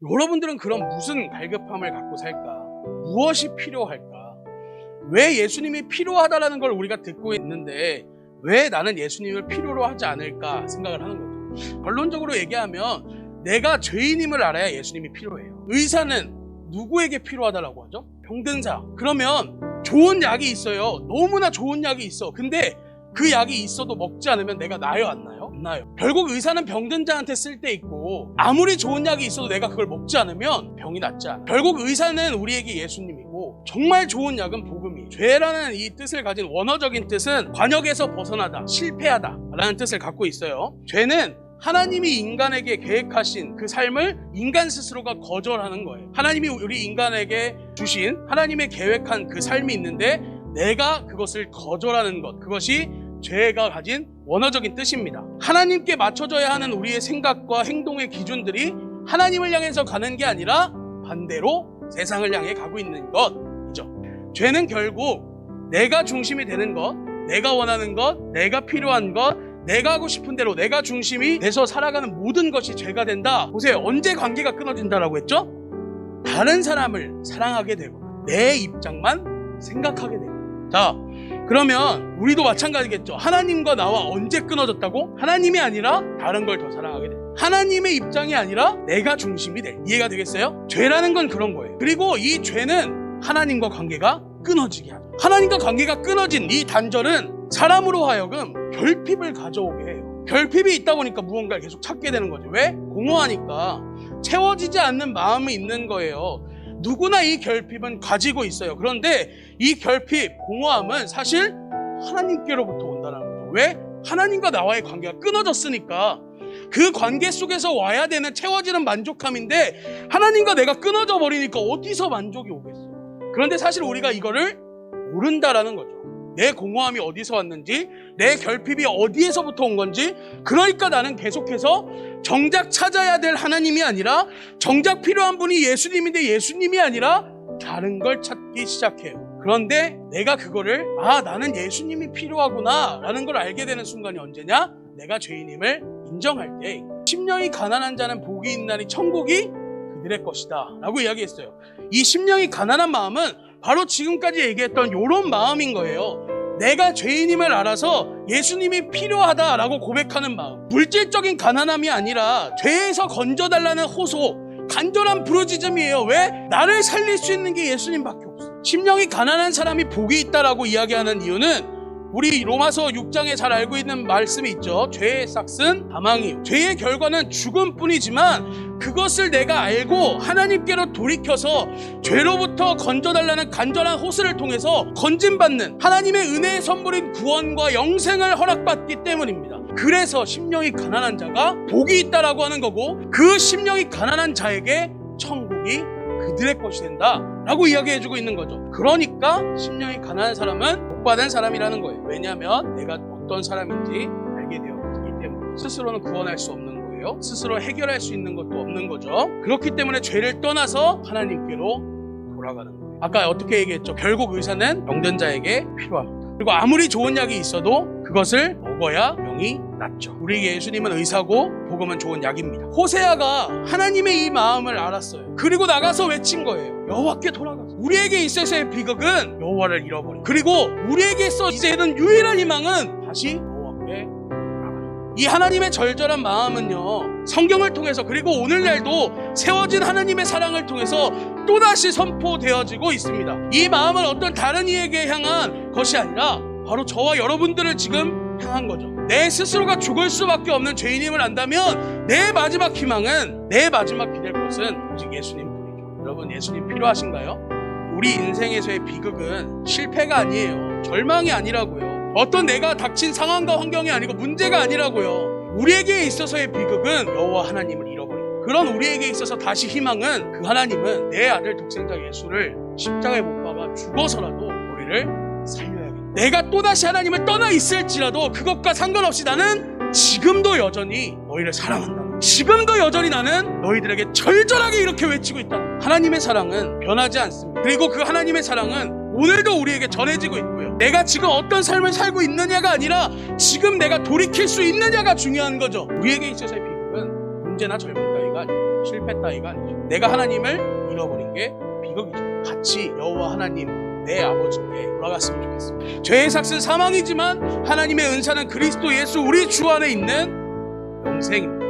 여러분들은 그럼 무슨 갈급함을 갖고 살까? 무엇이 필요할까? 왜 예수님이 필요하다라는 걸 우리가 듣고 있는데 왜 나는 예수님을 필요로 하지 않을까 생각을 하는 거죠. 결론적으로 얘기하면 내가 죄인임을 알아야 예수님이 필요해요. 의사는 누구에게 필요하다라고 하죠? 병든 자. 그러면 좋은 약이 있어요. 너무나 좋은 약이 있어. 근데 그 약이 있어도 먹지 않으면 내가 나요, 안 나요? 안 나요. 결국 의사는 병든 자한테 쓸 때 있고 아무리 좋은 약이 있어도 내가 그걸 먹지 않으면 병이 낫지 않아. 결국 의사는 우리에게 예수님이고 정말 좋은 약은 복음이에요. 죄라는 이 뜻을 가진 원어적인 뜻은 관역에서 벗어나다, 실패하다 라는 뜻을 갖고 있어요. 죄는 하나님이 인간에게 계획하신 그 삶을 인간 스스로가 거절하는 거예요. 하나님이 우리 인간에게 주신 하나님의 계획한 그 삶이 있는데 내가 그것을 거절하는 것, 그것이 죄가 가진 원어적인 뜻입니다. 하나님께 맞춰져야 하는 우리의 생각과 행동의 기준들이 하나님을 향해서 가는 게 아니라 반대로 세상을 향해 가고 있는 것이죠. 죄는 결국 내가 중심이 되는 것, 내가 원하는 것, 내가 필요한 것, 내가 하고 싶은 대로 내가 중심이 돼서 살아가는 모든 것이 죄가 된다. 보세요. 언제 관계가 끊어진다라고 했죠? 다른 사람을 사랑하게 되고 내 입장만 생각하게 되고. 자, 그러면 우리도 마찬가지겠죠. 하나님과 나와 언제 끊어졌다고? 하나님이 아니라 다른 걸 더 사랑하게 돼. 하나님의 입장이 아니라 내가 중심이 돼. 이해가 되겠어요? 죄라는 건 그런 거예요. 그리고 이 죄는 하나님과 관계가 끊어지게 하죠. 하나님과 관계가 끊어진 이 단절은 사람으로 하여금 결핍을 가져오게 해요. 결핍이 있다 보니까 무언가를 계속 찾게 되는 거죠. 왜? 공허하니까 채워지지 않는 마음이 있는 거예요. 누구나 이 결핍은 가지고 있어요. 그런데 이 결핍, 공허함은 사실 하나님께로부터 온다는 거죠. 왜? 하나님과 나와의 관계가 끊어졌으니까 그 관계 속에서 와야 되는 채워지는 만족함인데 하나님과 내가 끊어져 버리니까 어디서 만족이 오겠어? 그런데 사실 우리가 이거를 모른다라는 거죠. 내 공허함이 어디서 왔는지, 내 결핍이 어디에서부터 온 건지. 그러니까 나는 계속해서 정작 찾아야 될 하나님이 아니라 정작 필요한 분이 예수님인데 예수님이 아니라 다른 걸 찾기 시작해요. 그런데 내가 그거를 나는 예수님이 필요하구나 라는 걸 알게 되는 순간이 언제냐? 내가 죄인임을 인정할 때. 심령이 가난한 자는 복이 있나니 천국이 그들의 것이다 라고 이야기했어요. 이 심령이 가난한 마음은 바로 지금까지 얘기했던 이런 마음인 거예요. 내가 죄인임을 알아서 예수님이 필요하다라고 고백하는 마음. 물질적인 가난함이 아니라 죄에서 건져달라는 호소, 간절한 부르짖음이에요. 왜? 나를 살릴 수 있는 게 예수님밖에 없어. 심령이 가난한 사람이 복이 있다라고 이야기하는 이유는 우리 로마서 6장에 잘 알고 있는 말씀이 있죠. 죄의 싹은 사망이요. 죄의 결과는 죽음뿐이지만 그것을 내가 알고 하나님께로 돌이켜서 죄로부터 건져달라는 간절한 호소를 통해서 건짐받는 하나님의 은혜의 선물인 구원과 영생을 허락받기 때문입니다. 그래서 심령이 가난한 자가 복이 있다라고 하는 거고 그 심령이 가난한 자에게 천국이 그들의 것이 된다 라고 이야기해주고 있는 거죠. 그러니까 심령이 가난한 사람은 복받은 사람이라는 거예요. 왜냐하면 내가 어떤 사람인지 알게 되었기 때문에. 스스로는 구원할 수 없는 거예요. 스스로 해결할 수 있는 것도 없는 거죠. 그렇기 때문에 죄를 떠나서 하나님께로 돌아가는 거예요. 아까 어떻게 얘기했죠? 결국 의사는 병든 자에게 필요합니다. 그리고 아무리 좋은 약이 있어도 그것을 먹어야 병이 낫죠. 우리 예수님은 의사고 복음은 좋은 약입니다. 호세아가 하나님의 이 마음을 알았어요. 그리고 나가서 외친 거예요. 여호와께 돌아가서. 우리에게 있어서의 비극은 여호와를 잃어버려. 그리고 우리에게 있어 이제는 유일한 희망은 다시 여호와께 돌아가는. 이 하나님의 절절한 마음은요, 성경을 통해서 그리고 오늘날도 세워진 하나님의 사랑을 통해서 또다시 선포되어지고 있습니다. 이 마음은 어떤 다른 이에게 향한 것이 아니라 바로 저와 여러분들을 지금 향한 거죠. 내 스스로가 죽을 수밖에 없는 죄인임을 안다면 내 마지막 희망은, 내 마지막 기댈 곳은 오직 예수님뿐이죠. 여러분, 예수님 필요하신가요? 우리 인생에서의 비극은 실패가 아니에요. 절망이 아니라고요. 어떤 내가 닥친 상황과 환경이 아니고 문제가 아니라고요. 우리에게 있어서의 비극은 여호와 하나님을 잃어버린, 그런 우리에게 있어서 다시 희망은 그 하나님은 내 아들 독생자 예수를 십자가에 못 박아 죽어서라도 우리를 살려야겠다. 내가 또다시 하나님을 떠나 있을지라도 그것과 상관없이 나는 지금도 여전히 너희를 사랑한다. 지금도 여전히 나는 너희들에게 절절하게 이렇게 외치고 있다. 하나님의 사랑은 변하지 않습니다. 그리고 그 하나님의 사랑은 오늘도 우리에게 전해지고 있고요. 내가 지금 어떤 삶을 살고 있느냐가 아니라 지금 내가 돌이킬 수 있느냐가 중요한 거죠. 우리에게 있어서의 비극은 문제나 젊은 따위가 아니고 실패 따위가 아니죠. 내가 하나님을 잃어버린 게 비극이죠. 같이 여호와 하나님 내 아버지께 돌아갔으면 좋겠습니다. 죄의 삭은 사망이지만 하나님의 은사는 그리스도 예수 우리 주 안에 있는 영생입니다.